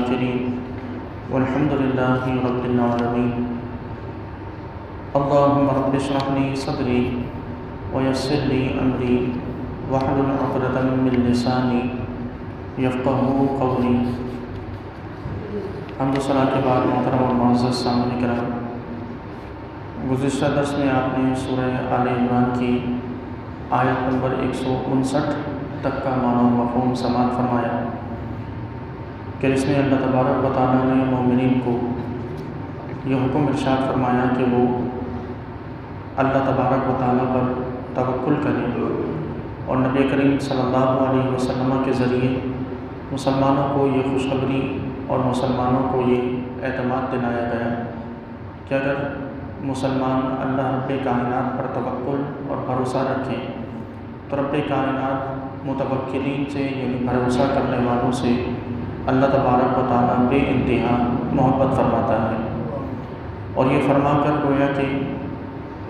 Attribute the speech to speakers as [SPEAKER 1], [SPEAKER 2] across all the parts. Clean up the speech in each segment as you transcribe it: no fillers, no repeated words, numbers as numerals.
[SPEAKER 1] الشاكرين والحمد لله رب العالمين. اللهم رب اشرح لي صدري ويسر لي أمري واحلل عقدة من لساني يفقهوا قولي. حمد و ثنا کے بعد محترم اور معزز سامعین کرام، گزشتہ درس میں آپ نے سورہ آل عمران کی آیت نمبر 159 تک کا معنی و مفہوم سماعت فرمایا کہ اس میں اللہ تبارک و تعالیٰ نے مومنین کو یہ حکم ارشاد فرمایا کہ وہ اللہ تبارک و تعالیٰ پر توکل کریں اور نبی کریم صلی اللہ علیہ وسلم کے ذریعے مسلمانوں کو یہ خوشخبری اور مسلمانوں کو یہ اعتماد دلایا گیا کہ اگر مسلمان اللہ رب کائنات پر توکل اور بھروسہ رکھیں تو رب کائنات متوکلین سے یعنی بھروسہ کرنے والوں سے اللہ تبارک و تعالیٰ بے انتہا محبت فرماتا ہے. اور یہ فرما کر گویا کہ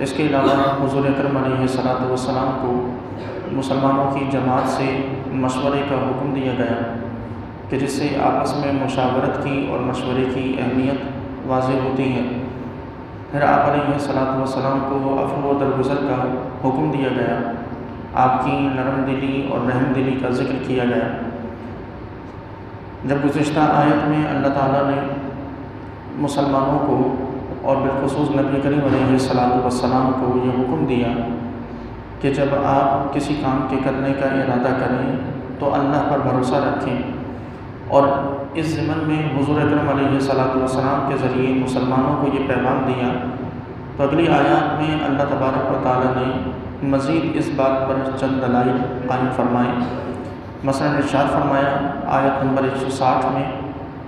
[SPEAKER 1] اس کے علاوہ حضور اکرم علیہ الصلوۃ والسلام کو مسلمانوں کی جماعت سے مشورے کا حکم دیا گیا کہ جس سے آپس میں مشاورت کی اور مشورے کی اہمیت واضح ہوتی ہے. پھر آپ علیہ الصلوۃ والسلام کو عفو و درگزر کا حکم دیا گیا، آپ کی نرم دلی اور رحم دلی کا ذکر کیا گیا. جب گزشتہ آیت میں اللہ تعالیٰ نے مسلمانوں کو اور بالخصوص نبی کریم علیہ الصلوۃ والسلام کو یہ حکم دیا کہ جب آپ کسی کام کے کرنے کا ارادہ کریں تو اللہ پر بھروسہ رکھیں، اور اس ضمن میں حضور اکرم علیہ الصلوۃ والسلام کے ذریعے مسلمانوں کو یہ پیغام دیا، تو اگلی آیات میں اللہ تبارک و تعالیٰ نے مزید اس بات پر چند دلائل قائم فرمائے. مثلا ارشاد فرمایا آیت نمبر 160 میں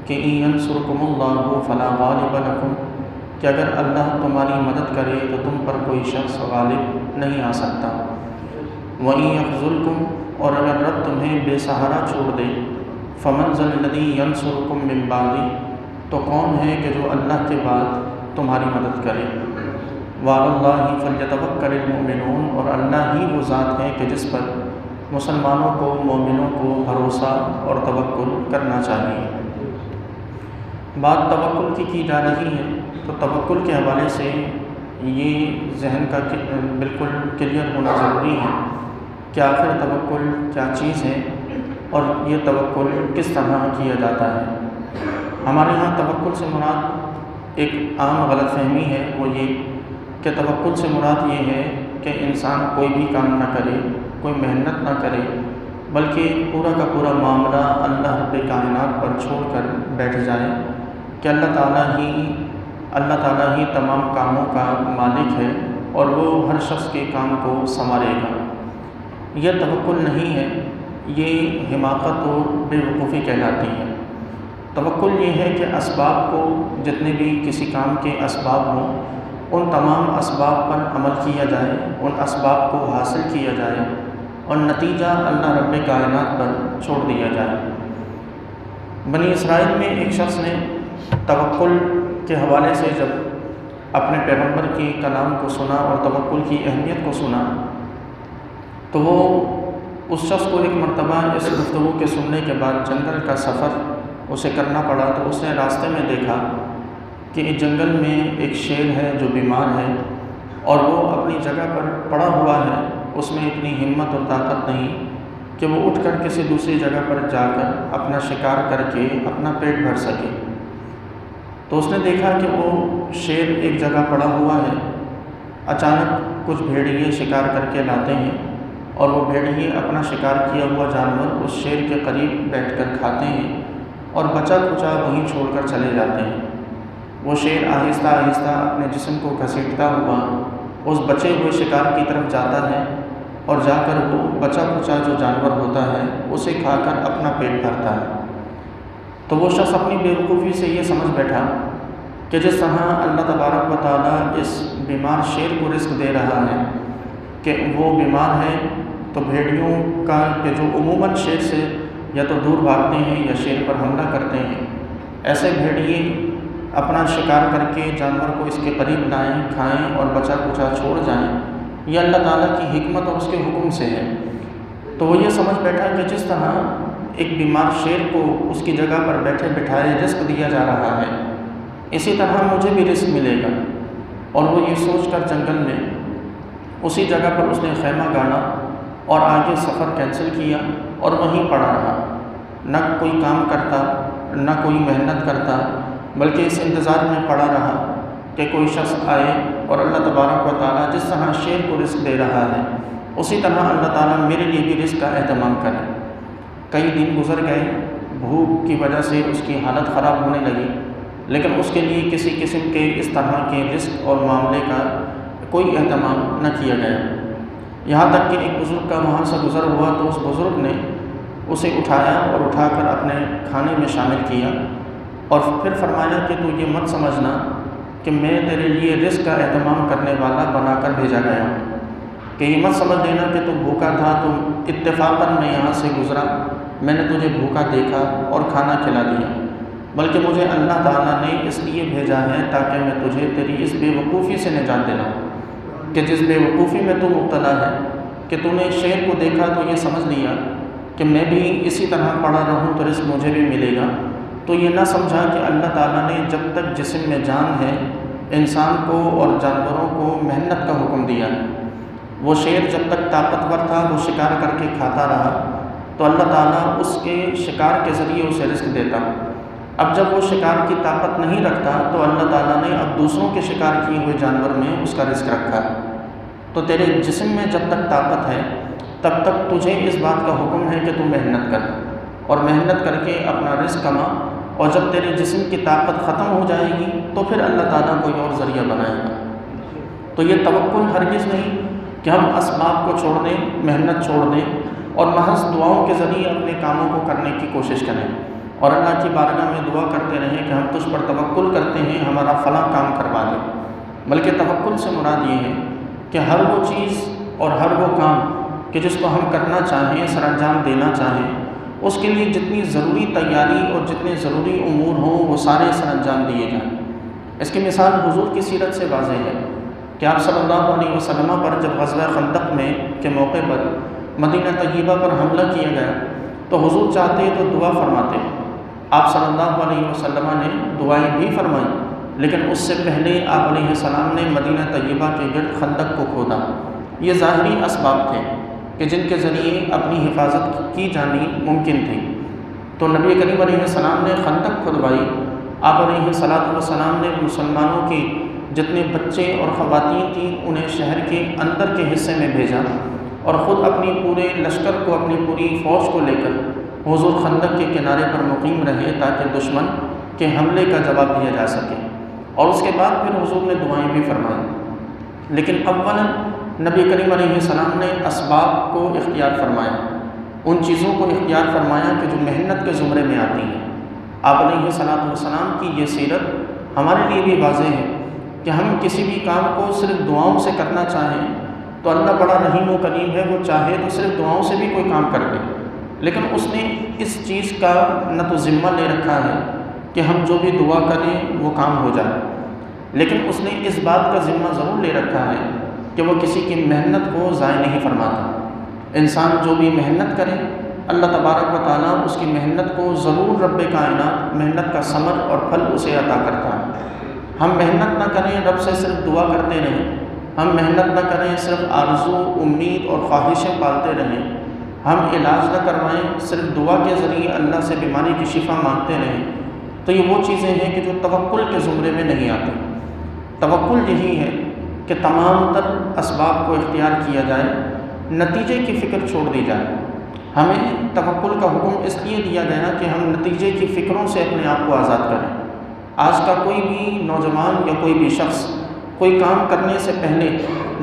[SPEAKER 1] کہ إِن يَنْصُرْكُمُ اللَّهُ فَلَا غَالِبَ لَكُمْ، کہ اگر اللہ تمہاری مدد کرے تو تم پر کوئی شخص غالب نہیں آ سکتا. وَإِن يَخْذُلْكُمْ، اور اگر رب تمہیں بے سہارا چھوڑ دے، فَمَنْ ذَا الَّذِي يَنْصُرُكُمْ مِنْ بَعْدِهِ، تو کون ہے کہ جو اللہ کے بعد تمہاری مدد کرے. وَعَلَى اللَّهِ فَلْيَتَوَكَّلِ الْمُؤْمِنُونَ، اور اللہ ہی وہ ذات ہے کہ جس پر مسلمانوں کو مومنوں کو بھروسہ اور توکل کرنا چاہیے. بات توکل کی جا رہی ہے تو توکل کے حوالے سے یہ ذہن کا بالکل کلیئر ہونا ضروری ہے کہ آخر توکل کیا چیز ہے اور یہ توکل کس طرح کیا جاتا ہے. ہمارے ہاں توکل سے مراد ایک عام غلط فہمی ہے، وہ یہ کہ توکل سے مراد یہ ہے کہ انسان کوئی بھی کام نہ کرے، کوئی محنت نہ کرے، بلکہ پورا کا پورا معاملہ اللہ رب کائنات پر چھوڑ کر بیٹھ جائے کہ اللہ تعالیٰ ہی تمام کاموں کا مالک ہے اور وہ ہر شخص کے کام کو سنوارے گا. یہ توکل نہیں ہے، یہ حماقت اور بے وقوفی کہلاتی ہے. توکل یہ ہے کہ اسباب کو، جتنے بھی کسی کام کے اسباب ہوں، ان تمام اسباب پر عمل کیا جائے، ان اسباب کو حاصل کیا جائے اور نتیجہ اللہ رب کائنات پر چھوڑ دیا جائے. بنی اسرائیل میں ایک شخص نے توکل کے حوالے سے جب اپنے پیغمبر کی کلام کو سنا اور توکل کی اہمیت کو سنا تو وہ اس شخص کو ایک مرتبہ اس گفتگو کے سننے کے بعد جنگل کا سفر اسے کرنا پڑا. تو اس نے راستے میں دیکھا کہ اس جنگل میں ایک شیر ہے جو بیمار ہے اور وہ اپنی جگہ پر پڑا ہوا ہے، اس میں اتنی ہمت اور طاقت نہیں کہ وہ اٹھ کر کسی دوسری جگہ پر جا کر اپنا شکار کر کے اپنا پیٹ بھر سکے. تو اس نے دیکھا کہ وہ شیر ایک جگہ پڑا ہوا ہے. اچانک کچھ بھیڑیے شکار کر کے لاتے ہیں اور وہ بھیڑیے اپنا شکار کیا ہوا جانور اس شیر کے قریب بیٹھ کر کھاتے ہیں اور بچا کچا وہیں چھوڑ کر چلے جاتے ہیں. وہ شیر آہستہ آہستہ اپنے جسم کو گھسیٹتا ہوا اس بچے ہوئے شکار کی طرف جاتا ہے اور جا کر وہ بچا کچا جو جانور ہوتا ہے اسے کھا کر اپنا پیٹ بھرتا ہے. تو وہ شخص اپنی بے وقوفی سے یہ سمجھ بیٹھا کہ جس طرح اللہ تبارک و تعالیٰ اس بیمار شیر کو رزق دے رہا ہے کہ وہ بیمار ہے تو بھیڑیوں کا کہ جو عموماً شیر سے یا تو دور بھاگتے ہیں یا شیر پر حملہ کرتے ہیں، ایسے بھیڑیے اپنا شکار کر کے جانور کو اس کے قریب لائیں، کھائیں اور بچا کچا چھوڑ جائیں، یہ اللہ تعالیٰ کی حکمت اور اس کے حکم سے ہے. تو وہ یہ سمجھ بیٹھا کہ جس طرح ایک بیمار شیر کو اس کی جگہ پر بیٹھے بٹھائے رزق دیا جا رہا ہے، اسی طرح مجھے بھی رزق ملے گا۔ اور وہ یہ سوچ کر جنگل میں اسی جگہ پر اس نے خیمہ گاڑا اور آگے سفر کینسل کیا اور وہیں پڑا رہا، نہ کوئی کام کرتا نہ کوئی محنت کرتا، بلکہ اس انتظار میں پڑا رہا کہ کوئی شخص آئے اور اللہ تبارک و تعالیٰ جس طرح شیر کو رزق دے رہا ہے اسی طرح اللہ تعالیٰ میرے لیے بھی رزق کا اہتمام کرے۔ کئی دن گزر گئے، بھوک کی وجہ سے اس کی حالت خراب ہونے لگی، لیکن اس کے لیے کسی قسم کے اس طرح کے رزق اور معاملے کا کوئی اہتمام نہ کیا گیا۔ یہاں تک کہ ایک بزرگ کا وہاں سے گزر ہوا تو اس بزرگ نے اسے اٹھایا اور اٹھا کر اپنے کھانے میں شامل کیا اور پھر فرمایا کہ تو یہ مت سمجھنا کہ میں تیرے لیے رزق کا اہتمام کرنے والا بنا کر بھیجا گیا ہوں، کہ یہ مت سمجھ لینا کہ تو بھوکا تھا، تو اتفاقاً میں یہاں سے گزرا، میں نے تجھے بھوکا دیکھا اور کھانا کھلا دیا، بلکہ مجھے اللہ تعالیٰ نے اس لیے بھیجا ہے تاکہ میں تجھے تیری اس بے وقوفی سے نجات دلاؤں، کہ جس بے وقوفی میں تو مبتلا ہے کہ تو نے شیر کو دیکھا تو یہ سمجھ لیا کہ میں بھی اسی طرح پڑا رہوں تو رزق مجھے بھی ملے گا، تو یہ نہ سمجھا کہ اللہ تعالیٰ نے جب تک جسم میں جان ہے انسان کو اور جانوروں کو محنت کا حکم دیا ہے۔ وہ شیر جب تک طاقتور تھا وہ شکار کر کے کھاتا رہا تو اللہ تعالیٰ اس کے شکار کے ذریعے اسے رزق دیتا۔ اب جب وہ شکار کی طاقت نہیں رکھتا تو اللہ تعالیٰ نے اب دوسروں کے شکار کیے ہوئے جانور میں اس کا رزق رکھا۔ تو تیرے جسم میں جب تک طاقت ہے تب تک تجھے اس بات کا حکم ہے کہ تو محنت کر اور محنت کر کے اپنا رزق کما، اور جب تیرے جسم کی طاقت ختم ہو جائے گی تو پھر اللہ تعالیٰ کوئی اور ذریعہ بنائے گا۔ تو یہ توکل ہرگز نہیں کہ ہم اسباب کو چھوڑ دیں، محنت چھوڑ دیں اور محض دعاؤں کے ذریعے اپنے کاموں کو کرنے کی کوشش کریں اور اللہ کی بارگاہ میں دعا کرتے رہیں کہ ہم تجھ پر توکل کرتے ہیں، ہمارا فلاں کام کروا دے، بلکہ توکل سے مراد یہ ہے کہ ہر وہ چیز اور ہر وہ کام کہ جس کو ہم کرنا چاہیں، سر انجام دینا چاہیں، اس کے لیے جتنی ضروری تیاری اور جتنے ضروری امور ہوں وہ سارے سر انجام دیے جائیں۔ اس کی مثال حضور کی سیرت سے واضح ہے کہ آپ صلی اللہ علیہ وسلم پر جب غزوہ خندق میں کے موقع پر مدینہ طیبہ پر حملہ کیا گیا تو حضور چاہتے تو دعا فرماتے، آپ صلی اللہ علیہ وسلم نے دعائیں بھی فرمائیں، لیکن اس سے پہلے آپ علیہ السلام نے مدینہ طیبہ کے گرد خندق کو کھودا۔ یہ ظاہری اسباب تھے کہ جن کے ذریعے اپنی حفاظت کی جانی ممکن تھی۔ تو نبی کریم علیہ السلام نے خندق کھدوائی، آپ علیہ السلام نے مسلمانوں کے جتنے بچے اور خواتین تھیں انہیں شہر کے اندر کے حصے میں بھیجا اور خود اپنی پورے لشکر کو، اپنی پوری فوج کو لے کر حضور خندق کے کنارے پر مقیم رہے تاکہ دشمن کے حملے کا جواب دیا جا سکے، اور اس کے بعد پھر حضور نے دعائیں بھی فرمائیں۔ لیکن اولاً نبی کریم علیہ السلام نے اسباب کو اختیار فرمایا، ان چیزوں کو اختیار فرمایا کہ جو محنت کے زمرے میں آتی ہیں۔ آپ علیہ السلام کی یہ سیرت ہمارے لیے بھی واضح ہے کہ ہم کسی بھی کام کو صرف دعاؤں سے کرنا چاہیں تو اللہ بڑا رحیم و کریم ہے، وہ چاہے تو صرف دعاؤں سے بھی کوئی کام کر دے، لیکن اس نے اس چیز کا نہ تو ذمہ لے رکھا ہے کہ ہم جو بھی دعا کریں وہ کام ہو جائے، لیکن اس نے اس بات کا ذمہ ضرور لے رکھا ہے کہ وہ کسی کی محنت کو ضائع نہیں فرماتا۔ انسان جو بھی محنت کرے اللہ تبارک و تعالیٰ اس کی محنت کو ضرور رب کائنات محنت کا ثمر اور پھل اسے عطا کرتا ہے۔ ہم محنت نہ کریں، رب سے صرف دعا کرتے رہیں، ہم محنت نہ کریں، صرف آرزو، امید اور خواہشیں پالتے رہیں، ہم علاج نہ کروائیں، صرف دعا کے ذریعے اللہ سے بیماری کی شفا مانگتے رہیں، تو یہ وہ چیزیں ہیں کہ جو توکل کے زمرے میں نہیں آتی۔ توکل یہی ہے کہ تمام تر اسباب کو اختیار کیا جائے، نتیجے کی فکر چھوڑ دی جائے۔ ہمیں توکل کا حکم اس لیے دیا گیا کہ ہم نتیجے کی فکروں سے اپنے آپ کو آزاد کریں۔ آج کا کوئی بھی نوجوان یا کوئی بھی شخص کوئی کام کرنے سے پہلے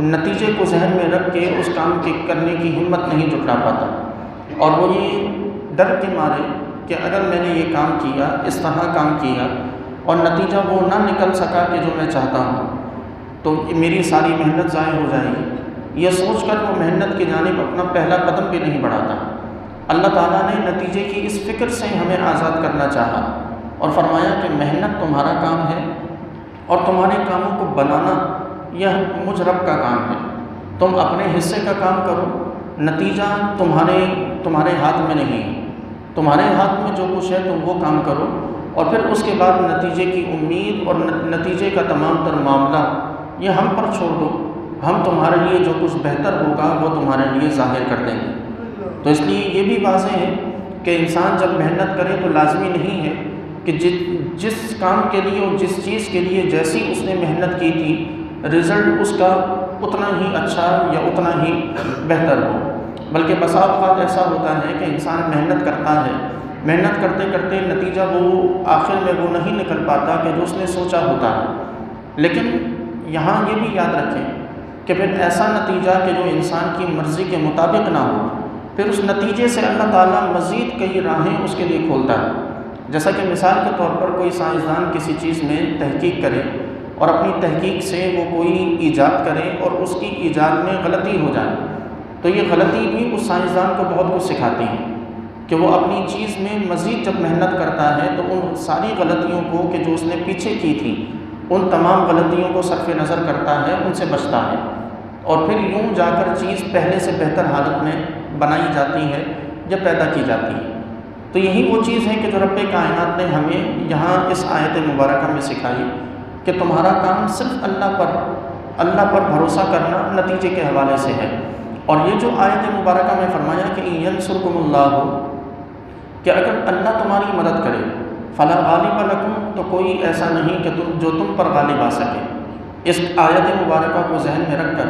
[SPEAKER 1] نتیجے کو ذہن میں رکھ کے اس کام کے کرنے کی ہمت نہیں جٹلا پاتا، اور وہ یہ ڈر کے مارے کہ اگر میں نے یہ کام کیا، اس طرح کام کیا اور نتیجہ وہ نہ نکل سکا کہ جو میں چاہتا ہوں تو میری ساری محنت ضائع ہو جائے گی، یہ سوچ کر وہ محنت کی جانب اپنا پہلا قدم بھی نہیں بڑھاتا۔ اللہ تعالیٰ نے نتیجے کی اس فکر سے ہمیں آزاد کرنا چاہا اور فرمایا کہ محنت تمہارا کام ہے اور تمہارے کاموں کو بنانا یہ مجھ رب کا کام ہے، تم اپنے حصے کا کام کرو، نتیجہ تمہارے ہاتھ میں نہیں ہے۔ تمہارے ہاتھ میں جو کچھ ہے تم وہ کام کرو، اور پھر اس کے بعد نتیجے کی امید اور نتیجے کا تمام تر معاملہ یہ ہم پر چھوڑ دو، ہم تمہارے لیے جو کچھ بہتر ہوگا وہ تمہارے لیے ظاہر کر دیں گے۔ تو اس لیے یہ بھی واضح ہے کہ انسان جب محنت کرے تو لازمی نہیں ہے کہ جس کام کے لیے اور جس چیز کے لیے جیسی اس نے محنت کی تھی رزلٹ اس کا اتنا ہی اچھا یا اتنا ہی بہتر ہو، بلکہ بسا اوقات ایسا ہوتا ہے کہ انسان محنت کرتا ہے، محنت کرتے کرتے نتیجہ وہ آخر میں وہ نہیں نکل پاتا کہ جو اس نے سوچا ہوتا ہے۔ لیکن یہاں یہ بھی یاد رکھیں کہ پھر ایسا نتیجہ کہ جو انسان کی مرضی کے مطابق نہ ہو، پھر اس نتیجے سے اللہ تعالیٰ مزید کئی راہیں اس کے لیے کھولتا ہے۔ جیسا کہ مثال کے طور پر کوئی سائنسدان کسی چیز میں تحقیق کرے اور اپنی تحقیق سے وہ کوئی ایجاد کرے اور اس کی ایجاد میں غلطی ہو جائے، تو یہ غلطی بھی اس سائنسدان کو بہت کچھ سکھاتی ہے کہ وہ اپنی چیز میں مزید جب محنت کرتا ہے تو ان ساری غلطیوں کو کہ جو اس نے پیچھے کی تھی ان تمام غلطیوں کو صرف نظر کرتا ہے، ان سے بچتا ہے، اور پھر یوں جا کر چیز پہلے سے بہتر حالت میں بنائی جاتی ہے یا پیدا کی جاتی ہے۔ تو یہی وہ چیز ہے کہ جو رب کائنات نے ہمیں یہاں اس آیت مبارکہ میں سکھائی کہ تمہارا کام صرف اللہ پر بھروسہ کرنا نتیجے کے حوالے سے ہے۔ اور یہ جو آیت مبارکہ میں فرمایا کہ ینصرکم اللہ، کہ اگر اللہ تمہاری مدد کرے فلا غالب لکم، تو کوئی ایسا نہیں کہ جو تم پر غالب آ سکے۔ اس آیت مبارکہ کو ذہن میں رکھ کر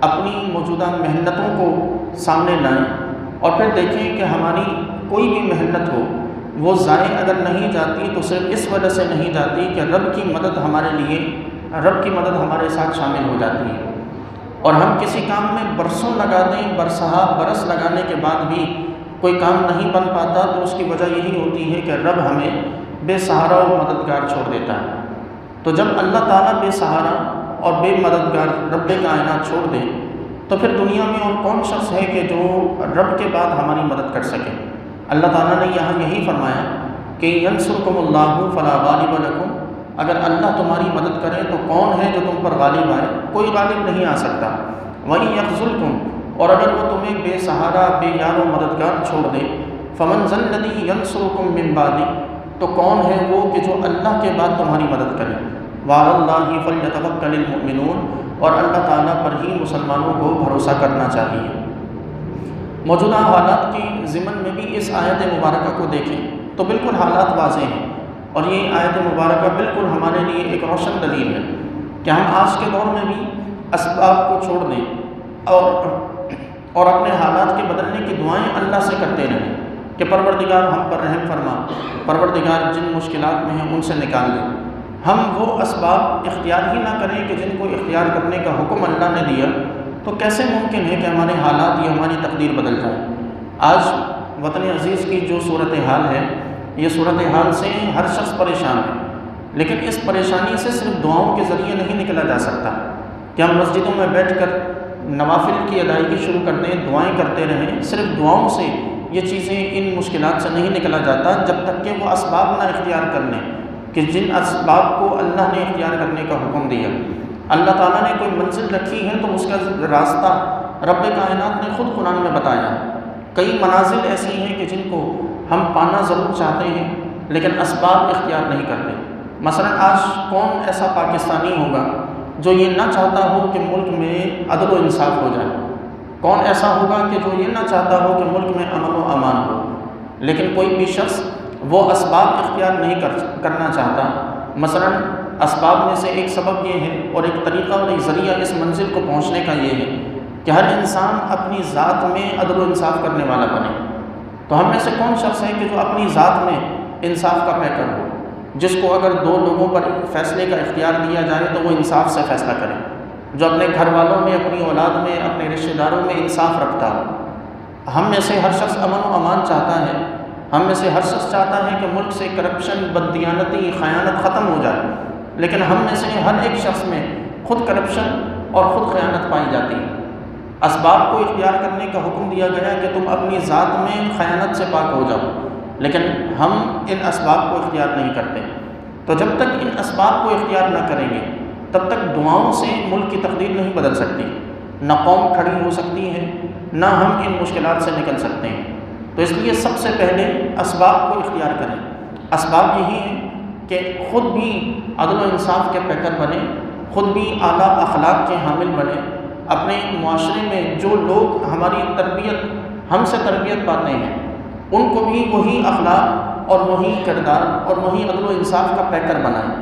[SPEAKER 1] اپنی موجودہ محنتوں کو سامنے لائیں اور پھر دیکھیں کہ ہماری کوئی بھی محنت ہو وہ ضائع اگر نہیں جاتی تو صرف اس وجہ سے نہیں جاتی کہ رب کی مدد ہمارے ساتھ شامل ہو جاتی ہے۔ اور ہم کسی کام میں برسوں لگا دیں، برس لگانے کے بعد بھی کوئی کام نہیں بن پاتا تو اس کی وجہ یہی ہوتی ہے کہ رب ہمیں بے سہارا اور مددگار چھوڑ دیتا ہے۔ تو جب اللہ تعالیٰ بے سہارا اور بے مددگار رب کائنات چھوڑ دے تو پھر دنیا میں اور کون شخص ہے کہ جو رب کے بعد ہماری مدد کر سکے؟ اللہ تعالیٰ نے یہاں یہی فرمایا کہ ینصرکم اللہ فلا غالب لکم، اگر اللہ تمہاری مدد کرے تو کون ہے جو تم پر غالب آئے؟ کوئی غالب نہیں آ سکتا۔ وَإِن يَخْذُلْكُمْ، اور اگر وہ تمہیں بے سہارا بے یار و مددگار چھوڑ دے، فَمَنْ ذَا الَّذِي يَنصُرُكُم مِّن بَعْدِهِ، تو کون ہے وہ کہ جو اللہ کے بعد تمہاری مدد کرے؟ وَعَلَى اللَّهِ فَلْيَتَوَكَّلِ الْمُؤْمِنُونَ، اور اللہ تعالیٰ پر ہی مسلمانوں کو بھروسہ کرنا چاہیے۔ موجودہ حالات کی ضمن میں بھی اس آیت مبارکہ کو دیکھیں تو بالکل حالات واضح ہیں، اور یہ آیت مبارکہ بالکل ہمارے لیے ایک روشن دلیل ہے کہ ہم آج کے دور میں بھی اسباب کو چھوڑ دیں اور اپنے حالات کے بدلنے کی دعائیں اللہ سے کرتے رہیں کہ پروردگار ہم پر رحم فرما، پروردگار جن مشکلات میں ہیں ان سے نکال دے۔ ہم وہ اسباب اختیار ہی نہ کریں کہ جن کو اختیار کرنے کا حکم اللہ نے دیا، تو کیسے ممکن ہے کہ ہمارے حالات یا ہماری تقدیر بدل جائے؟ آج وطن عزیز کی جو صورتحال ہے، یہ صورتحال سے ہر شخص پریشان ہے، لیکن اس پریشانی سے صرف دعاؤں کے ذریعے نہیں نکلا جا سکتا کہ ہم مسجدوں میں بیٹھ کر نوافل کی ادائیگی شروع کر دیں، دعائیں کرتے رہیں۔ صرف دعاؤں سے یہ چیزیں ان مشکلات سے نہیں نکلا جاتا جب تک کہ وہ اسباب نہ اختیار کر لیں کہ جن اسباب کو اللہ نے اختیار کرنے کا حکم دیا۔ اللہ تعالیٰ نے کوئی منزل رکھی ہے تو اس کا راستہ رب کائنات نے خود قرآن میں بتایا ہے۔ کئی منازل ایسی ہیں کہ جن کو ہم پانا ضرور چاہتے ہیں لیکن اسباب اختیار نہیں کرتے۔ مثلا آج کون ایسا پاکستانی ہوگا جو یہ نہ چاہتا ہو کہ ملک میں عدل و انصاف ہو جائے؟ کون ایسا ہوگا کہ جو یہ نہ چاہتا ہو کہ ملک میں امن و امان ہو؟ لیکن کوئی بھی شخص وہ اسباب اختیار نہیں کرنا چاہتا۔ مثلا اسباب میں سے ایک سبب یہ ہے اور ایک طریقہ اور ایک ذریعہ اس منزل کو پہنچنے کا یہ ہے کہ ہر انسان اپنی ذات میں عدل و انصاف کرنے والا بنے۔ تو ہم میں سے کون شخص ہے کہ جو اپنی ذات میں انصاف کا پیکر ہو، جس کو اگر دو لوگوں پر فیصلے کا اختیار دیا جائے تو وہ انصاف سے فیصلہ کرے، جو اپنے گھر والوں میں، اپنی اولاد میں، اپنے رشتہ داروں میں انصاف رکھتا ہو۔ ہم میں سے ہر شخص امن و امان چاہتا ہے، ہم میں سے ہر شخص چاہتا ہے کہ ملک سے کرپشن، بددیانتی، خیانت ختم ہو جائے، لیکن ہم میں سے ہر ایک شخص میں خود کرپشن اور خود خیانت پائی جاتی ہے۔ اسباب کو اختیار کرنے کا حکم دیا گیا کہ تم اپنی ذات میں خیانت سے پاک ہو جاؤ، لیکن ہم ان اسباب کو اختیار نہیں کرتے۔ تو جب تک ان اسباب کو اختیار نہ کریں گے تب تک دعاؤں سے ملک کی تقدیر نہیں بدل سکتی، نہ قوم کھڑی ہو سکتی ہے، نہ ہم ان مشکلات سے نکل سکتے ہیں۔ تو اس لیے سب سے پہلے اسباب کو اختیار کریں۔ اسباب یہی ہیں کہ خود بھی عدل و انصاف کے پیکر بنیں، خود بھی اعلیٰ اخلاق کے حامل بنیں، اپنے معاشرے میں جو لوگ ہماری تربیت ہم سے تربیت پاتے ہیں ان کو بھی وہی اخلاق اور وہی کردار اور وہی عدل و انصاف کا پیکر بنائیں،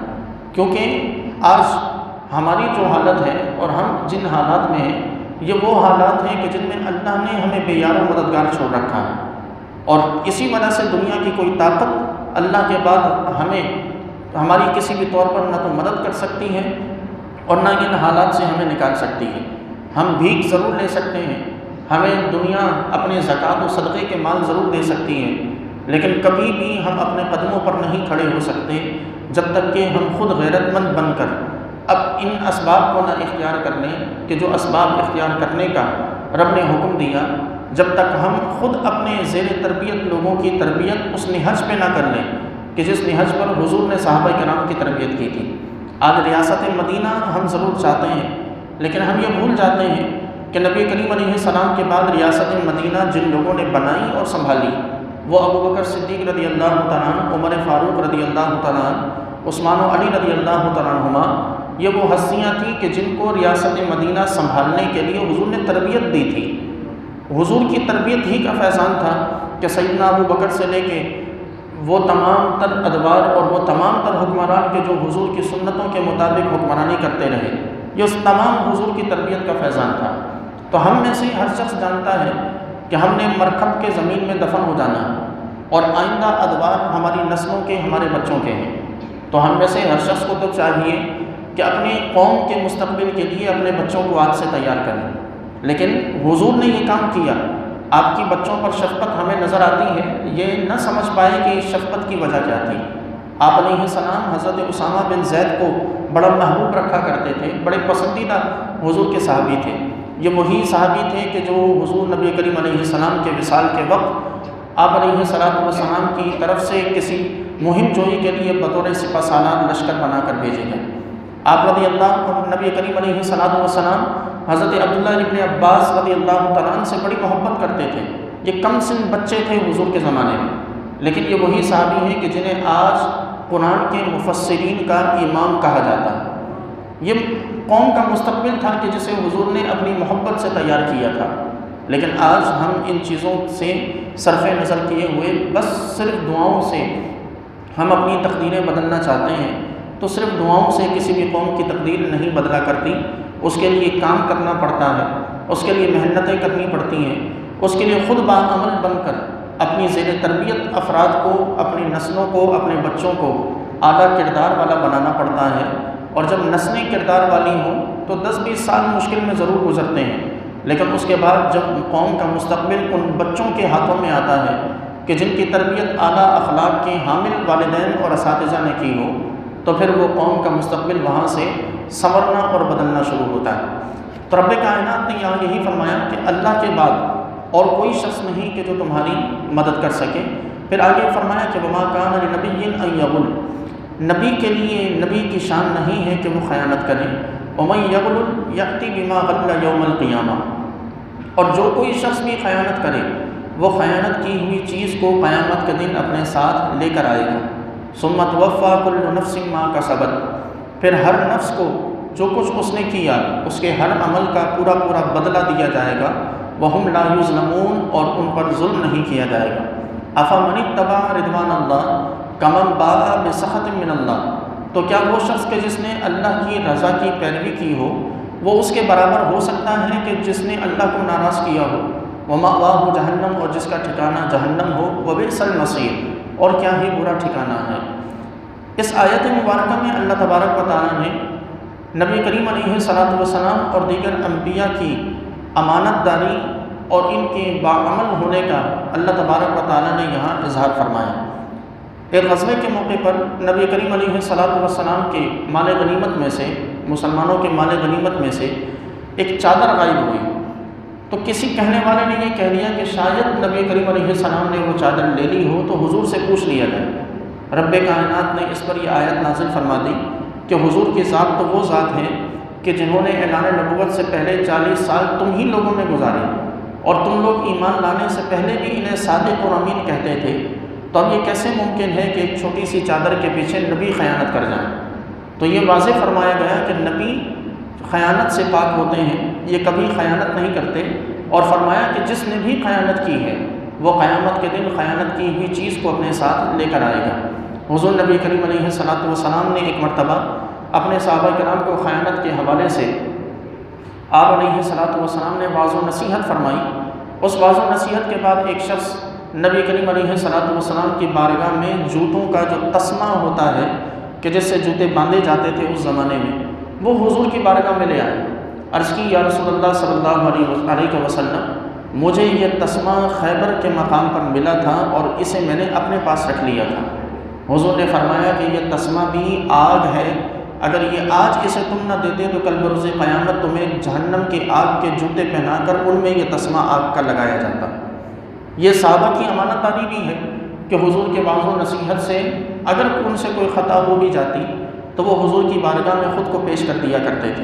[SPEAKER 1] کیونکہ آج ہماری جو حالت ہے اور ہم جن حالات میں ہیں یہ وہ حالات ہیں کہ جن میں اللہ نے ہمیں بے یار و مددگار چھوڑ رکھا ہے، اور اسی وجہ سے دنیا کی کوئی طاقت اللہ کے بعد ہمیں ہماری کسی بھی طور پر نہ تو مدد کر سکتی ہے اور نہ ان حالات سے ہمیں نکال سکتی ہے۔ ہم بھیک ضرور لے سکتے ہیں، ہمیں دنیا اپنے زکوٰۃ و صدقے کے مال ضرور دے سکتی ہے، لیکن کبھی بھی ہم اپنے قدموں پر نہیں کھڑے ہو سکتے جب تک کہ ہم خود غیرت مند بن کر اب ان اسباب کو نہ اختیار کر لیں کہ جو اسباب اختیار کرنے کا رب نے حکم دیا، جب تک ہم خود اپنے زیر تربیت لوگوں کی تربیت اس نہج پہ نہ کر لیں کہ جس نہج پر حضور نے صحابہ کرام کی تربیت کی تھی۔ آج ریاست مدینہ ہم ضرور چاہتے ہیں، لیکن ہم یہ بھول جاتے ہیں کہ نبی کریم علیہ السلام کے بعد ریاست مدینہ جن لوگوں نے بنائی اور سنبھالی وہ ابو بکر صدیق رضی اللہ تعالیٰ عنہ، عمر فاروق رضی اللہ تعالیٰ عنہ، عثمان و علی رضی اللہ تعالیٰ عنہما، یہ وہ ہستیاں تھیں کہ جن کو ریاست مدینہ سنبھالنے کے لیے حضور نے تربیت دی تھی۔ حضور کی تربیت ہی کا فیضان تھا کہ سیدنا ابو بکر سے لے کے وہ تمام تر ادوار اور وہ تمام تر حکمران کے جو حضور کی سنتوں کے مطابق حکمرانی کرتے رہے، یہ اس تمام حضور کی تربیت کا فیضان تھا۔ تو ہم میں سے ہر شخص جانتا ہے کہ ہم نے مرکب کے زمین میں دفن ہو جانا ہے اور آئندہ ادوار ہماری نسلوں کے، ہمارے بچوں کے ہیں، تو ہم میں سے ہر شخص کو تو چاہیے کہ اپنے قوم کے مستقبل کے لیے اپنے بچوں کو آج سے تیار کریں۔ لیکن حضور نے یہ کام کیا، آپ کی بچوں پر شفقت ہمیں نظر آتی ہے، یہ نہ سمجھ پائے کہ اس شفقت کی وجہ کیا تھی۔ آپ علیہ السلام حضرت اسامہ بن زید کو بڑا محبوب رکھا کرتے تھے، بڑے پسندیدہ حضور کے صحابی تھے۔ یہ وہی صحابی تھے کہ جو حضور نبی کریم علیہ السلام کے وصال کے وقت آپ علیہ السلام کی طرف سے کسی مہم جوئی کے لیے بطور سپہ سالار لشکر بنا کر بھیجے گئے۔ آپ نبی کریم علیہ السلام حضرت عبداللہ ابن عباس رضی اللہ تعالیٰ عنہ سے بڑی محبت کرتے تھے۔ یہ کم سن بچے تھے حضور کے زمانے میں، لیکن یہ وہی صحابی ہیں کہ جنہیں آج قرآن کے مفسرین کا امام کہا جاتا ہے۔ یہ قوم کا مستقبل تھا کہ جسے حضور نے اپنی محبت سے تیار کیا تھا، لیکن آج ہم ان چیزوں سے صرف نظر کیے ہوئے بس صرف دعاؤں سے ہم اپنی تقدیریں بدلنا چاہتے ہیں، تو صرف دعاؤں سے کسی بھی قوم کی تقدیر نہیں بدلا کرتی، اس کے لیے کام کرنا پڑتا ہے، اس کے لیے محنتیں کرنی پڑتی ہیں، اس کے لیے خود باعمل بن کر اپنی زیر تربیت افراد کو، اپنی نسلوں کو، اپنے بچوں کو اعلیٰ کردار والا بنانا پڑتا ہے۔ اور جب نسلیں کردار والی ہوں تو 10-20 سال مشکل میں ضرور گزرتے ہیں، لیکن اس کے بعد جب قوم کا مستقبل ان بچوں کے ہاتھوں میں آتا ہے کہ جن کی تربیت اعلیٰ اخلاق کے حامل والدین اور اساتذہ نے کی ہو، تو پھر وہ قوم کا مستقبل وہاں سے سنورنا اور بدلنا شروع ہوتا ہے۔ تو رب کائنات نے یہاں یہی فرمایا کہ اللہ کے بعد اور کوئی شخص نہیں کہ جو تمہاری مدد کر سکے۔ پھر آگے فرمایا کہ وما کان لنبی ان یغل، نبی کے لیے نبی کی شان نہیں ہے کہ وہ خیانت کریں، ومن یغل یأتی بما غل یوم القیامہ، اور جو کوئی شخص بھی خیانت کرے وہ خیانت کی ہوئی چیز کو قیامت کے دن اپنے ساتھ لے کر آئے گا۔ ثم توفی کل نفس ما کسبت، پھر ہر نفس کو جو کچھ اس نے کیا اس کے ہر عمل کا پورا پورا بدلہ دیا جائے گا۔ وہم لا یظلمون، اور ان پر ظلم نہیں کیا جائے گا۔ افمن اتبع رضوان اللہ کمن باء بسخط من اللہ، تو کیا وہ شخص کہ جس نے اللہ کی رضا کی پیروی کی ہو وہ اس کے برابر ہو سکتا ہے کہ جس نے اللہ کو ناراض کیا ہو؟ ومأواہ جہنم، اور جس کا ٹھکانہ جہنم ہو، وبئس المصیر، اور کیا ہی برا ٹھکانہ ہے۔ اس آیت مبارکہ میں اللہ تبارک و تعالیٰ نے نبی کریم علیہ السلام اور دیگر انبیاء کی امانت داری اور ان کے باعمل ہونے کا اللہ تبارک و تعالیٰ نے یہاں اظہار فرمایا۔ ایک غزوے کے موقع پر نبی کریم علیہ السلام کے مال غنیمت میں سے، مسلمانوں کے مال غنیمت میں سے ایک چادر غائب ہوئی، تو کسی کہنے والے نے یہ کہہ دیا کہ شاید نبی کریم علیہ السلام نے وہ چادر لے لی ہو تو حضور سے پوچھ لیا جائے۔ رب کائنات نے اس پر یہ آیت نازل فرما دی کہ حضور کی ذات تو وہ ذات ہے کہ جنہوں نے اعلان نبوت سے پہلے 40 سال تم ہی لوگوں میں گزارے، اور تم لوگ ایمان لانے سے پہلے بھی انہیں صادق اور امین کہتے تھے، تو اب یہ کیسے ممکن ہے کہ ایک چھوٹی سی چادر کے پیچھے نبی خیانت کر جائیں؟ تو یہ واضح فرمایا گیا کہ نبی خیانت سے پاک ہوتے ہیں، یہ کبھی خیانت نہیں کرتے، اور فرمایا کہ جس نے بھی خیانت کی ہے وہ قیامت کے دن خیانت کی ہوئی چیز کو اپنے ساتھ لے کر آئے گا۔ حضور نبی کریم علیہ الصلوۃ والسلام نے ایک مرتبہ اپنے صحابہ کرام کو خیانت کے حوالے سے آپ علیہ الصلوۃ والسلام نے واعظ و نصیحت فرمائی۔ اس واعظ و نصیحت کے بعد ایک شخص نبی کریم علیہ الصلوۃ والسلام کی بارگاہ میں جوتوں کا جو تسمہ ہوتا ہے کہ جس سے جوتے باندھے جاتے تھے اس زمانے میں، وہ حضور کی بارگاہ میں لے آئے۔ عرض کی یا رسول اللہ صلی اللہ علیہ وسلم، مجھے یہ تسمہ خیبر کے مقام پر ملا تھا اور اسے میں نے اپنے پاس رکھ لیا تھا۔ حضور نے فرمایا کہ یہ تسمہ بھی آگ ہے، اگر یہ آج اسے تم نہ دیتے تو کل بروز قیامت تمہیں جہنم کی آگ کے جوتے پہنا کر ان میں یہ تسمہ آگ کا لگایا جاتا۔ یہ صحابہ کی امانت داری بھی ہے کہ حضور کے واعظ و نصیحت سے اگر ان سے کوئی خطا ہو بھی جاتی تو وہ حضور کی بارگاہ میں خود کو پیش کر دیا کرتے تھے۔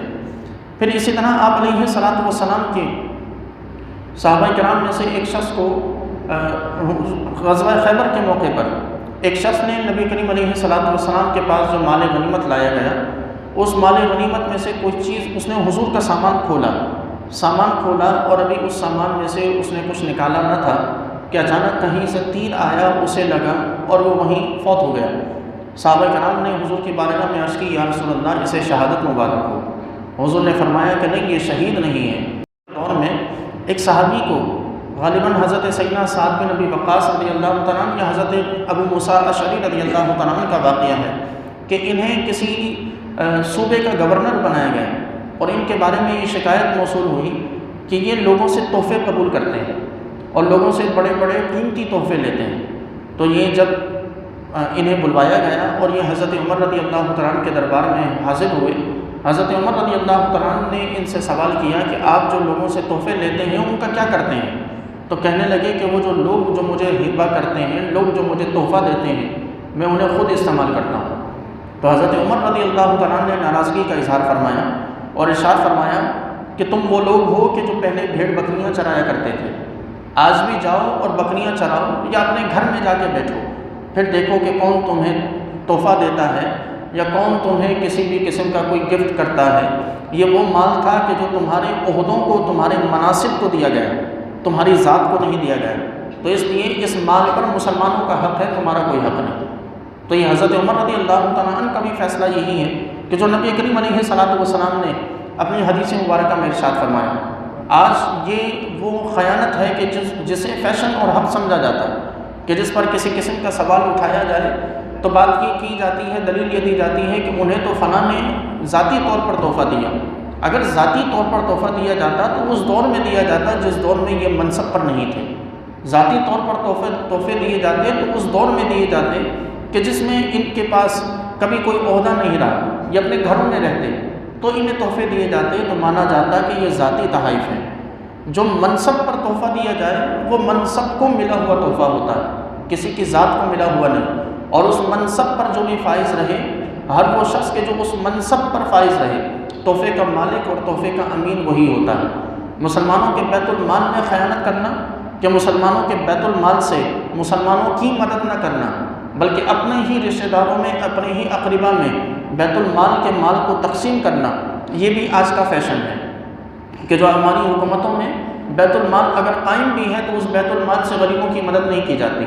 [SPEAKER 1] پھر اسی طرح آپ علیہ الصلوۃ والسلام کے صحابہ کرام میں سے ایک شخص کو غزوہ خیبر کے موقع پر ایک شخص نے نبی کریم علیہ الصلوۃ والسلام کے پاس جو مال غنیمت لایا گیا، اس مال غنیمت میں سے کوئی چیز اس نے حضور کا سامان کھولا اور ابھی اس سامان میں سے اس نے کچھ نکالا نہ تھا کہ اچانک کہیں سے تیر آیا، اسے لگا اور وہ وہیں فوت ہو گیا۔ صحابہ کرام نے حضور کی بارگاہ میں عرض کی یا رسول اللہ، اسے شہادت مبارک ہو۔ حضور نے فرمایا کہ نہیں، یہ شہید نہیں ہے۔ دور میں ایک صحابی کو غالباً حضرت سیدنا سعد بن ابی وقاص رضی اللہ تعالیٰ عنہ یا حضرت ابو موسیٰ اشعری رضی اللہ تعالیٰ عنہ کا واقعہ ہے کہ انہیں کسی صوبے کا گورنر بنایا گیا اور ان کے بارے میں یہ شکایت موصول ہوئی کہ یہ لوگوں سے تحفے قبول کرتے ہیں اور لوگوں سے بڑے بڑے قیمتی تحفے لیتے ہیں۔ تو یہ جب انہیں بلوایا گیا اور یہ حضرت عمر رضی اللہ تعالیٰ عنہ کے دربار میں حاضر ہوئے، حضرت عمر رضی اللہ تعالیٰ عنہ نے ان سے سوال کیا کہ آپ جو لوگوں سے تحفے لیتے ہیں ان کا کیا کرتے ہیں؟ تو کہنے لگے کہ وہ جو لوگ جو مجھے ہبہ کرتے ہیں، لوگ جو مجھے تحفہ دیتے ہیں، میں انہیں خود استعمال کرتا ہوں۔ تو حضرت عمر رضی اللہ تعالیٰ عنہ نے ناراضگی کا اظہار فرمایا اور ارشاد فرمایا کہ تم وہ لوگ ہو کہ جو پہلے بھیڑ بکریاں چرایا کرتے تھے، آج بھی جاؤ اور بکریاں چراؤ یا اپنے گھر میں جا کے بیٹھو، پھر دیکھو کہ کون تمہیں تحفہ دیتا ہے یا کون تمہیں کسی بھی قسم کا کوئی گفٹ کرتا ہے۔ یہ وہ مال تھا کہ جو تمہارے عہدوں کو، تمہارے مناصب کو دیا گیا، تمہاری ذات کو نہیں دیا گیا، تو اس لیے اس مال پر مسلمانوں کا حق ہے، تمہارا کوئی حق نہیں۔ تو یہ حضرت عمر رضی اللہ تعالیٰ عنہ کا بھی فیصلہ یہی ہے کہ جو نبی کریم علیہ الصلوۃ والسلام نے اپنی حدیث مبارکہ میں ارشاد فرمایا۔ آج یہ وہ خیانت ہے کہ جسے فیشن اور حق سمجھا جاتا ہے کہ جس پر کسی قسم کا سوال اٹھایا جائے تو بات یہ کی جاتی ہے، دلیل یہ دی جاتی ہے کہ انہیں تو فلاں نے ذاتی طور پر تحفہ دیا۔ اگر ذاتی طور پر تحفہ دیا جاتا تو اس دور میں دیا جاتا جس دور میں یہ منصب پر نہیں تھے۔ ذاتی طور پر تحفے دیے جاتے تو اس دور میں دیے جاتے کہ جس میں ان کے پاس کبھی کوئی عہدہ نہیں رہا، یہ اپنے گھروں میں رہتے، تو انہیں تحفے دیے جاتے تو مانا جاتا کہ یہ ذاتی تحائف ہیں۔ جو منصب پر تحفہ دیا جائے وہ منصب کو ملا ہوا تحفہ ہوتا ہے، کسی کی ذات کو ملا ہوا نہیں، اور اس منصب پر جو بھی فائز رہے، ہر وہ شخص کے جو اس منصب پر فائز رہے، تحفے کا مالک اور تحفے کا امین وہی ہوتا ہے۔ مسلمانوں کے بیت المال میں خیانت کرنا کہ مسلمانوں کے بیت المال سے مسلمانوں کی مدد نہ کرنا، بلکہ اپنے ہی رشتہ داروں میں، اپنے ہی اقربا میں بیت المال کے مال کو تقسیم کرنا، یہ بھی آج کا فیشن ہے کہ جو ہماری حکومتوں میں بیت المال اگر قائم بھی ہے تو اس بیت المال سے غریبوں کی مدد نہیں کی جاتی،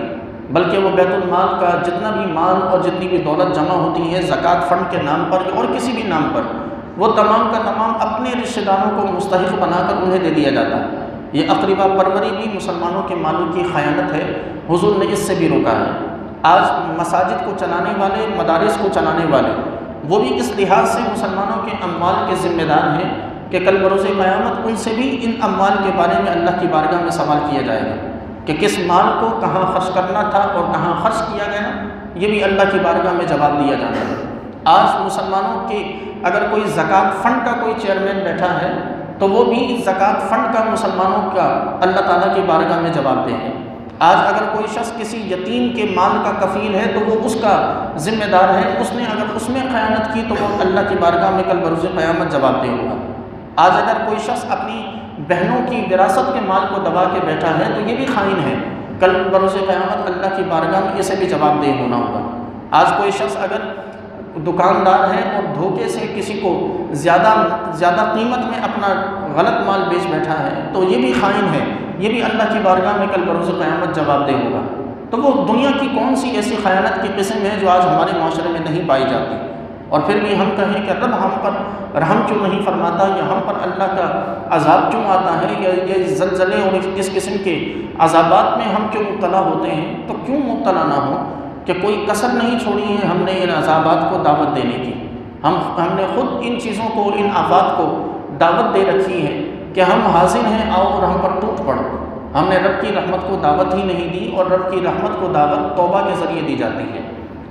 [SPEAKER 1] بلکہ وہ بیت المال کا جتنا بھی مال اور جتنی بھی دولت جمع ہوتی ہے زکوٰۃ فنڈ کے نام پر اور کسی بھی نام پر، وہ تمام کا تمام اپنے رشتہ داروں کو مستحق بنا کر انہیں دے دیا جاتا ہے۔ یہ اقربا پروری بھی مسلمانوں کے مالوں کی خیانت ہے، حضور نے اس سے بھی روکا ہے۔ آج مساجد کو چلانے والے، مدارس کو چلانے والے، وہ بھی اس لحاظ سے مسلمانوں کے اموال کے ذمہ دار ہیں کہ کل بروز قیامت ان سے بھی ان اموال کے بارے میں اللہ کی بارگاہ میں سوال کیا جائے گا کہ کس مال کو کہاں خرچ کرنا تھا اور کہاں خرچ کیا گیا، یہ بھی اللہ کی بارگاہ میں جواب دیا جانا ہے۔ آج مسلمانوں کے اگر کوئی زکوٰۃ فنڈ کا کوئی چیئرمین بیٹھا ہے تو وہ بھی زکوٰۃ فنڈ کا مسلمانوں کا اللہ تعالیٰ کی بارگاہ میں جواب دہ ہے۔ آج اگر کوئی شخص کسی یتیم کے مال کا کفیل ہے تو وہ اس کا ذمہ دار ہے، اس نے اگر اس میں خیانت کی تو وہ اللہ کی بارگاہ میں کل بروز قیامت جواب دہ ہوگا۔ آج اگر کوئی شخص اپنی بہنوں کی وراثت کے مال کو دبا کے بیٹھا ہے تو یہ بھی خائن ہے، کل بروز قیامت اللہ کی بارگاہ میں اسے بھی جواب دہ ہونا ہوگا۔ آج کوئی شخص اگر دکاندار ہے اور دھوکے سے کسی کو زیادہ قیمت میں اپنا غلط مال بیچ بیٹھا ہے تو یہ بھی خائن ہے، یہ بھی اللہ کی بارگاہ میں کل بروز قیامت جواب دہ ہوگا۔ تو وہ دنیا کی کون سی ایسی خیانت کی قسم ہے جو آج ہمارے معاشرے میں نہیں پائی جاتی، اور پھر بھی ہم کہیں کہ رب ہم پر رحم کیوں نہیں فرماتا، یا ہم پر اللہ کا عذاب کیوں آتا ہے، یا یہ زلزلے اور اس قسم کے عذابات میں ہم کیوں مبتلا ہوتے ہیں۔ تو کیوں مبتلا نہ ہو کہ کوئی کسر نہیں چھوڑی ہے ہم نے ان عذابات کو دعوت دینے کی، ہم نے خود ان چیزوں کو، ان آفات کو دعوت دے رکھی ہے کہ ہم حاضر ہیں، آؤ اور ہم پر ٹوٹ پڑو۔ ہم نے رب کی رحمت کو دعوت ہی نہیں دی، اور رب کی رحمت کو دعوت توبہ کے ذریعے دی جاتی ہے۔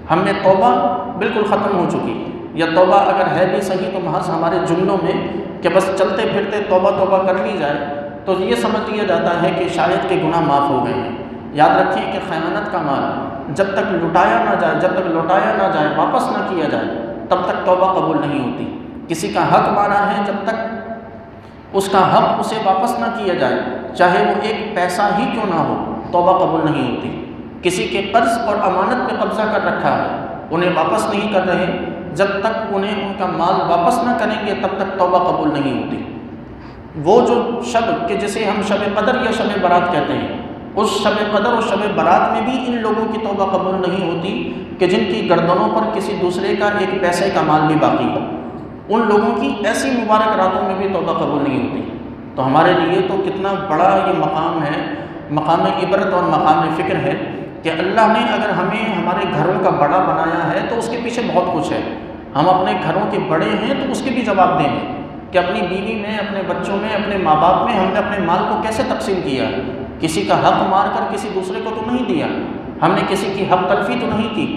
[SPEAKER 1] ہم نے توبہ بالکل ختم ہو چکی، یا توبہ اگر ہے بھی صحیح تو محض ہمارے جملوں میں کہ بس چلتے پھرتے توبہ توبہ کر لی جائے تو یہ سمجھ لیا جاتا ہے کہ شاید کہ گناہ معاف ہو گئے ہیں۔ یاد رکھیے کہ خیانت کا مال جب تک لٹایا نہ جائے، جب تک لوٹایا نہ جائے، واپس نہ کیا جائے، تب تک توبہ قبول نہیں ہوتی۔ کسی کا حق مارا ہے، جب تک اس کا حق اسے واپس نہ کیا جائے، چاہے وہ ایک پیسہ ہی کیوں نہ ہو، توبہ قبول نہیں ہوتی۔ کسی کے قرض اور امانت پہ قبضہ کر رکھا ہے، انہیں واپس نہیں کر رہے، جب تک انہیں ان کا مال واپس نہ کریں گے تب تک توبہ قبول نہیں ہوتی۔ وہ جو شب کہ جسے ہم شب قدر یا شب برات کہتے ہیں، اس شب قدر اور شب برات میں بھی ان لوگوں کی توبہ قبول نہیں ہوتی کہ جن کی گردنوں پر کسی دوسرے کا ایک پیسے کا مال بھی باقی ہو۔ ان لوگوں کی ایسی مبارک راتوں میں بھی توبہ قبول نہیں ہوتی۔ تو ہمارے لیے تو کتنا بڑا یہ مقام ہے، مقام عبرت اور مقام فکر ہے کہ اللہ نے اگر ہمیں ہمارے گھروں کا بڑا بنایا ہے تو اس کے پیچھے بہت کچھ ہے۔ ہم اپنے گھروں کے بڑے ہیں تو اس کے بھی جواب دیں گے کہ اپنی بیوی میں، اپنے بچوں میں، اپنے ماں باپ میں ہم نے اپنے مال کو کیسے تقسیم کیا، کسی کا حق مار کر کسی دوسرے کو تو نہیں دیا، ہم نے کسی کی حق تلفی تو نہیں کی،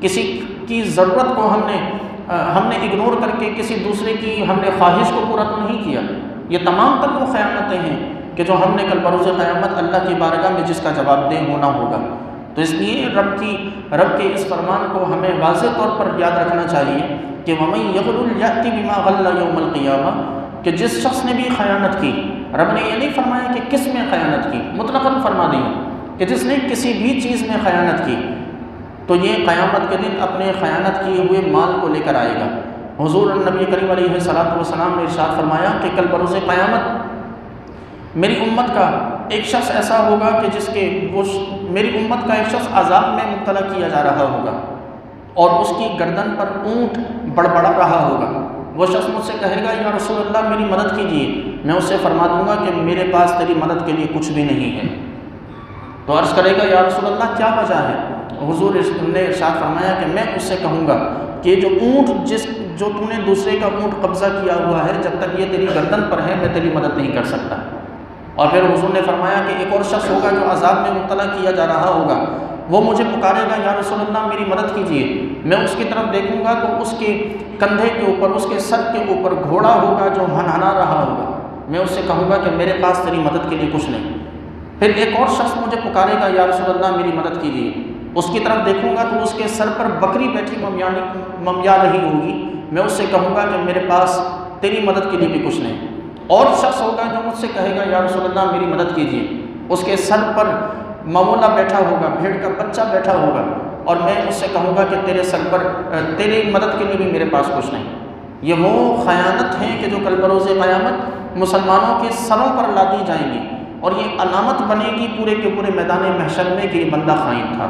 [SPEAKER 1] کسی کی ضرورت کو ہم نے اگنور کر کے کسی دوسرے کی ہم نے خواہش کو پورا تو نہیں کیا۔ یہ تمام تر وہ خیانتیں ہیں کہ جو ہم نے کل بروز قیامت اللہ کی بارگاہ میں جس کا جواب دہ ہونا ہوگا۔ تو اس لیے رب کے اس فرمان کو ہمیں واضح طور پر یاد رکھنا چاہیے کہ وَمَن يَغْلُلْ يَأْتِ بِمَا غَلَّ يَوْمَ الْقِيَامَةِ، کہ جس شخص نے بھی خیانت کی، رب نے یہ نہیں فرمایا کہ کس میں خیانت کی، مطلقاً فرما دیا کہ جس نے کسی بھی چیز میں خیانت کی تو یہ قیامت کے دن اپنے خیانت کیے ہوئے مال کو لے کر آئے گا۔ حضور نبی کریم علیہ الصلوۃ والسلام نے ارشاد فرمایا کہ کل بروز قیامت میری امت کا ایک شخص ایسا ہوگا کہ میری امت کا ایک شخص عذاب میں مبتلا کیا جا رہا ہوگا اور اس کی گردن پر اونٹ بڑبڑا رہا ہوگا۔ وہ شخص مجھ سے کہے گا یا رسول اللہ میری مدد کیجیے، میں اس سے فرما دوں گا کہ میرے پاس تیری مدد کے لیے کچھ بھی نہیں ہے۔ تو عرض کرے گا یا رسول اللہ کیا وجہ ہے؟ حضور نے ارشاد فرمایا کہ میں اس سے کہوں گا کہ جو اونٹ جو تو نے دوسرے کا اونٹ قبضہ کیا ہوا ہے، جب تک یہ تیری گردن پر ہے میں تیری مدد نہیں کر سکتا۔ اور پھر حضور نے فرمایا کہ ایک اور شخص ہوگا جو عذاب میں مبتلا کیا جا رہا ہوگا، وہ مجھے پکارے گا یا رسول اللہ میری مدد کیجیے، میں اس کی طرف دیکھوں گا تو اس کے کندھے کے اوپر، اس کے سر کے اوپر گھوڑا ہوگا جو ہنہنا رہا ہوگا، میں اس سے کہوں گا کہ میرے پاس تیری مدد کے لیے کچھ نہیں۔ پھر ایک اور شخص مجھے پکارے گا یا رسول اللہ میری مدد کیجیے، اس کی طرف دیکھوں گا تو اس کے سر پر بکری بیٹھی ممیا رہی ہوگی، میں اس سے کہوں گا کہ میرے پاس تیری مدد کے لیے بھی کچھ نہیں۔ اور شخص ہوگا جو مجھ سے کہے گا یا رسول اللہ میری مدد کیجیے، اس کے سر پر ممولا بیٹھا ہوگا، بھیڑ کا بچہ بیٹھا ہوگا، اور میں اس سے کہوں گا کہ تیرے سر پر تیری مدد کے لیے بھی میرے پاس کچھ نہیں۔ یہ وہ خیانت ہیں کہ جو کل بروز قیامت مسلمانوں کے سروں پر لادی جائیں گی، اور یہ علامت بنے گی پورے کے پورے میدان محشر میں کہ یہ بندہ خائن تھا۔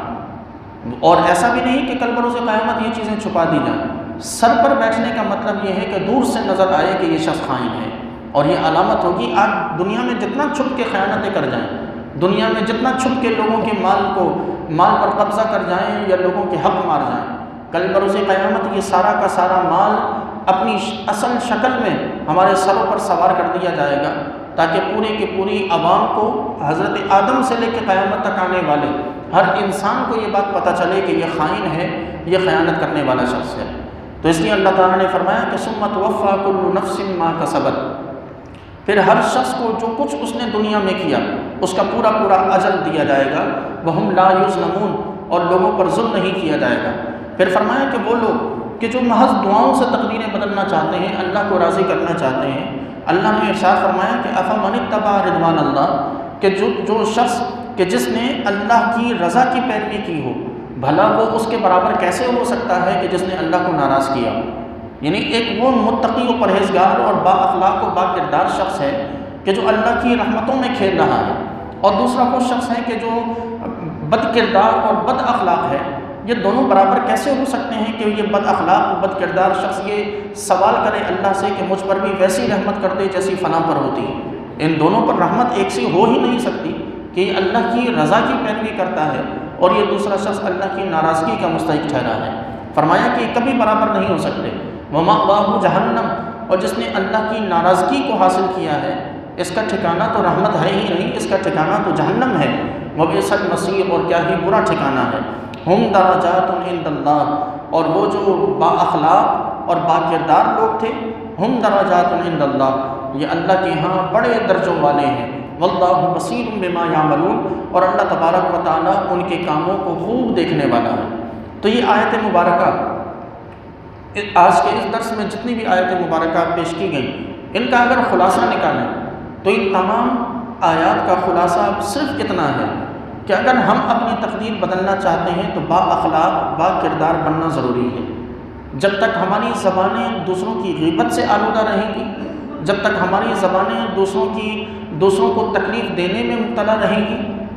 [SPEAKER 1] اور ایسا بھی نہیں کہ کل بروز قیامت یہ چیزیں چھپا دی جائیں، سر پر بیٹھنے کا مطلب یہ ہے کہ دور سے نظر آئے کہ یہ شخص خائن ہے، اور یہ علامت ہوگی۔ آج دنیا میں جتنا چھپ کے خیانتیں کر جائیں، دنیا میں جتنا چھپ کے لوگوں کے مال پر قبضہ کر جائیں یا لوگوں کے حق مار جائیں، کل بروز قیامت یہ سارا کا سارا مال اپنی اصل شکل میں ہمارے سروں پر سوار کر دیا جائے گا، تاکہ پوری کی پوری عوام کو، حضرت آدم سے لے کے قیامت تک آنے والے ہر انسان کو یہ بات پتہ چلے کہ یہ خائن ہے، یہ خیانت کرنے والا شخص ہے۔ تو اس لیے اللہ تعالیٰ نے فرمایا کہ ثم توفیٰ کل نفس ما کسبت، پھر ہر شخص کو جو کچھ اس نے دنیا میں کیا اس کا پورا پورا اجر دیا جائے گا، وہم لا یظلمون، اور لوگوں پر ظلم نہیں کیا جائے گا۔ پھر فرمایا کہ وہ لوگ کہ جو محض دعاؤں سے تقدیریں بدلنا چاہتے ہیں، اللہ کو راضی کرنا چاہتے ہیں، اللہ نے ارشاد فرمایا کہ افمن اتبع رضوان اللہ، کہ جو شخص کہ جس نے اللہ کی رضا کی پیروی کی ہو، بھلا وہ اس کے برابر کیسے ہو سکتا ہے کہ جس نے اللہ کو ناراض کیا ہو؟ یعنی ایک وہ متقی و پرہیزگار اور با اخلاق و با کردار شخص ہے کہ جو اللہ کی رحمتوں میں کھیل رہا ہے، اور دوسرا وہ شخص ہے کہ جو بد کردار اور بد اخلاق ہے۔ یہ دونوں برابر کیسے ہو سکتے ہیں کہ یہ بد اخلاق و بد کردار شخص یہ سوال کرے اللہ سے کہ مجھ پر بھی ویسی رحمت کر دے جیسی فلاں پر ہوتی ہے؟ ان دونوں پر رحمت ایک سی ہو ہی نہیں سکتی کہ یہ اللہ کی رضا کی پیروی کرتا ہے اور یہ دوسرا شخص اللہ کی ناراضگی کا مستحق ٹھہرا ہے۔ فرمایا کہ یہ کبھی برابر نہیں ہو سکتے۔ وَمَأْوَاهُ جَهَنَّمُ، اور جس نے اللہ کی ناراضگی کو حاصل کیا ہے اس کا ٹھکانہ تو رحمت ہے ہی نہیں، اس کا ٹھکانہ تو جہنم ہے۔ وَبِئْسَ الْمَصِيرُ، اور کیا ہی برا ٹھکانہ ہے۔ ہم درجات عند اللہ، اور وہ جو با اخلاق اور با کردار لوگ تھے، ہم درجات عند اللہ، یہ اللہ کے ہاں بڑے درجوں والے ہیں۔ واللہ بصیر بما یعملون، اور اللہ تبارک و تعالیٰ ان کے کاموں کو خوب دیکھنے والا ہے۔ تو یہ آیت مبارکہ آج کے اس درس میں جتنی بھی آیت مبارکہ پیش کی گئیں، ان کا اگر خلاصہ نکالیں تو ان تمام آیات کا خلاصہ صرف اتنا ہے کہ اگر ہم اپنی تقدیر بدلنا چاہتے ہیں تو با اخلاق با کردار بننا ضروری ہے۔ جب تک ہماری زبانیں دوسروں کی غیبت سے آلودہ رہیں گی، جب تک ہماری زبانیں دوسروں کو تکلیف دینے میں مبتلا رہیں گی،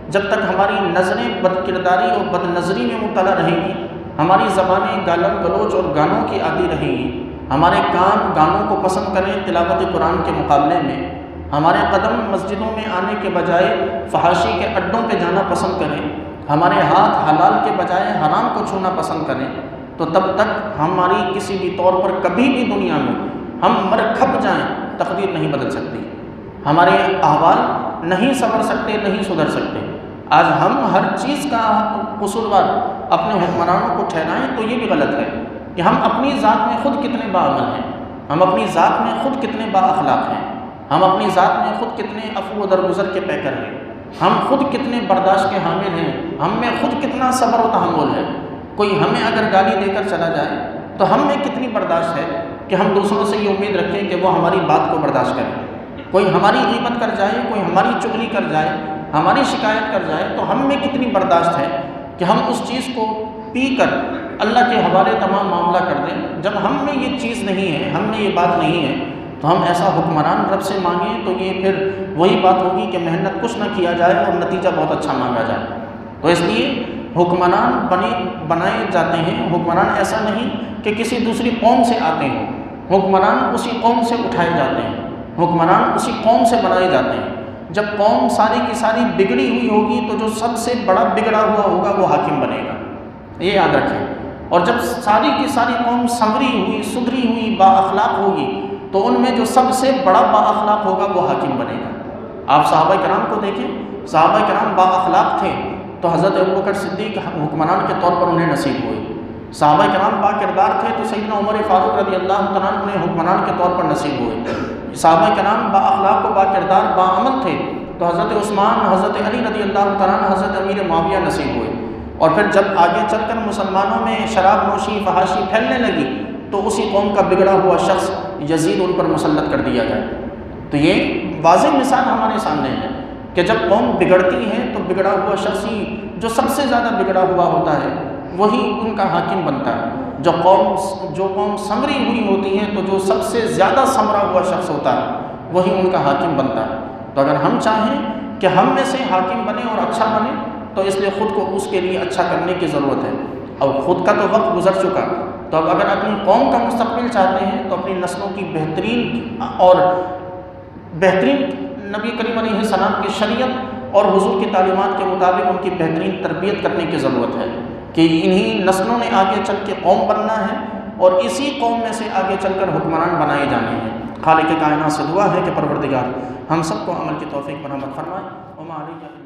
[SPEAKER 1] جب تک ہماری نظریں بد کرداری اور بد نظری میں مبتلا رہیں گی، ہماری زبانیں گالم گلوچ اور گانوں کی عادی رہیں گی، ہمارے کان گانوں کو پسند کریں تلاوت قرآن کے مقابلے میں، ہمارے قدم مسجدوں میں آنے کے بجائے فحاشی کے اڈوں پہ جانا پسند کریں، ہمارے ہاتھ حلال کے بجائے حرام کو چھونا پسند کریں، تو تب تک ہماری کسی بھی طور پر کبھی بھی دنیا میں ہم مر کھپ جائیں تقدیر نہیں بدل سکتی، ہمارے احوال نہیں سنور سکتے، نہیں سدھر سکتے۔ آج ہم ہر چیز کا قصوروار اپنے حکمرانوں کو ٹھہرائیں تو یہ بھی غلط ہے کہ ہم اپنی ذات میں خود کتنے باعمل ہیں، ہم اپنی ذات میں خود کتنے با اخلاق ہیں، ہم اپنی ذات میں خود کتنے عفو و درگزر کے پیکر ہیں، ہم خود کتنے برداشت کے حامل ہیں، ہم میں خود کتنا صبر و تحمل ہے۔ کوئی ہمیں اگر گالی دے کر چلا جائے تو ہم میں کتنی برداشت ہے کہ ہم دوسروں سے یہ امید رکھیں کہ وہ ہماری بات کو برداشت کریں۔ کوئی ہماری غیبت کر جائے، کوئی ہماری چغلی کر جائے، ہماری شکایت کر جائے تو ہم میں کتنی برداشت ہے کہ ہم اس چیز کو پی کر اللہ کے حوالے تمام معاملہ کر دیں۔ جب ہم میں یہ چیز نہیں ہے، ہم میں یہ بات نہیں ہے، تو ہم ایسا حکمران رب سے مانگیں تو یہ پھر وہی بات ہوگی کہ محنت کچھ نہ کیا جائے اور نتیجہ بہت اچھا مانگا جائے۔ تو اس لیے حکمران بنائے جاتے ہیں، حکمران ایسا نہیں کہ کسی دوسری قوم سے آتے ہوں، حکمران اسی قوم سے اٹھائے جاتے ہیں، حکمران اسی قوم سے بنائے جاتے ہیں۔ جب قوم ساری کی ساری بگڑی ہوئی ہوگی تو جو سب سے بڑا بگڑا ہوا ہوگا وہ حاکم بنے گا، یہ یاد رکھیں۔ اور جب ساری کی ساری قوم سنوری ہوئی، سدھری ہوئی، با اخلاق ہوگی تو ان میں جو سب سے بڑا با اخلاق ہوگا وہ حاکم بنے گا۔ آپ صحابہ کرام کو دیکھیں، صحابہ کرام با اخلاق تھے تو حضرت ابوبکر صدیق حکمران کے طور پر انہیں نصیب ہوئی، صحابہ کرام با کردار تھے تو سیدنا عمر فاروق رضی اللہ تعالیٰ عنہ انہیں حکمران کے طور پر نصیب ہوئے، صحابہ کرام با اخلاق و با کردار با عمل تھے تو حضرت عثمان، حضرت علی رضی اللہ تعالیٰ عنہ، حضرت امیر معاویہ نصیب ہوئے۔ اور پھر جب آگے چل کر مسلمانوں میں شراب نوشی فحاشی پھیلنے لگی تو اسی قوم کا بگڑا ہوا شخص یزید ان پر مسلط کر دیا گیا۔ تو یہ واضح مثال ہمارے سامنے ہے کہ جب قوم بگڑتی ہے تو بگڑا ہوا شخص ہی جو سب سے زیادہ بگڑا ہوا ہوتا ہے وہی ان کا حاکم بنتا ہے۔ جو قوم سنوری ہوئی ہوتی ہے تو جو سب سے زیادہ سنورا ہوا شخص ہوتا ہے وہی ان کا حاکم بنتا ہے۔ تو اگر ہم چاہیں کہ ہم میں سے حاکم بنے اور اچھا بنے تو اس لیے خود کو اس کے لیے اچھا کرنے کی ضرورت ہے۔ اور خود کا تو وقت گزر چکا، تو اب اگر اپنی قوم کا مستقبل چاہتے ہیں تو اپنی نسلوں کی بہترین نبی کریم علیہ السلام کی شریعت اور حضور کی تعلیمات کے مطابق ان کی بہترین تربیت کرنے کی ضرورت ہے کہ انہی نسلوں نے آگے چل کے قوم بننا ہے اور اسی قوم میں سے آگے چل کر حکمران بنائے جانے ہیں۔ خالق کائنات سے دعا ہے کہ پروردگار ہم سب کو عمل کی توفیق مرحمت فرمائے۔ وما علیہ